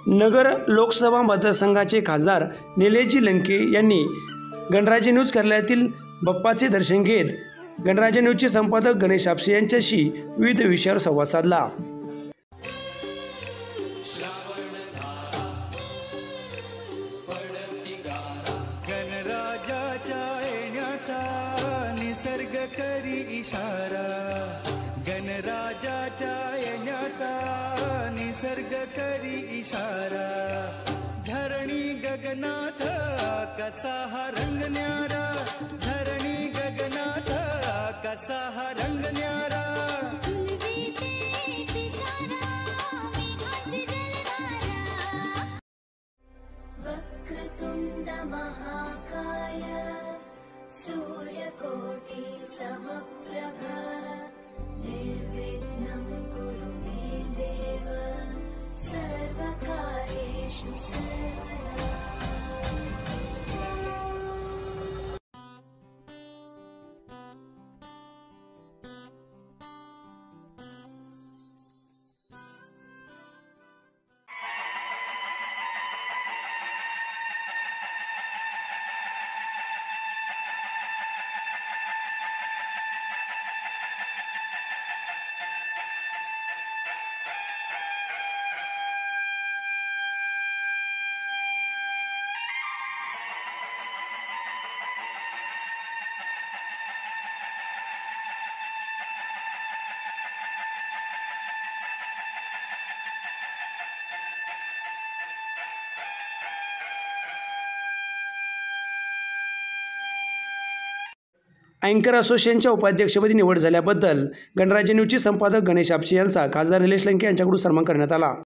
नगर लोकसभा मतदारसंघाचे खासदार निलेशजी लंके यांनी गणराज्य न्यूज कार्यालयातील बाप्पाचे दर्शन घेत गणराज्य न्यूजचे संपादक गणेश आपसे यांच्याशी विविध विषयावर संवाद साधला। गणराजाच्या येण्याचा निसर्ग करी इशारा, गणराजाच्या येण्याचा निसर्ग करी इशारा। धरणी गगनाथ कसा हा रंग न्यारा, धरणी गगनाथ कसा हा रंग न्यारा। वक्रतुंड महाकाय सूर्यकोटि समप्रभ निर्विघ्नं कुरु मे देव सर्वकार्येषु सर्वदा। अँकर असोसिएशनच्या उपाध्यक्षपदी निवड झाल्याबद्दल गणराज्य न्यूजचे संपादक गणेश आपसे यांचा खासदार निलेश लंके यांच्याकडून सन्मान करण्यात आला।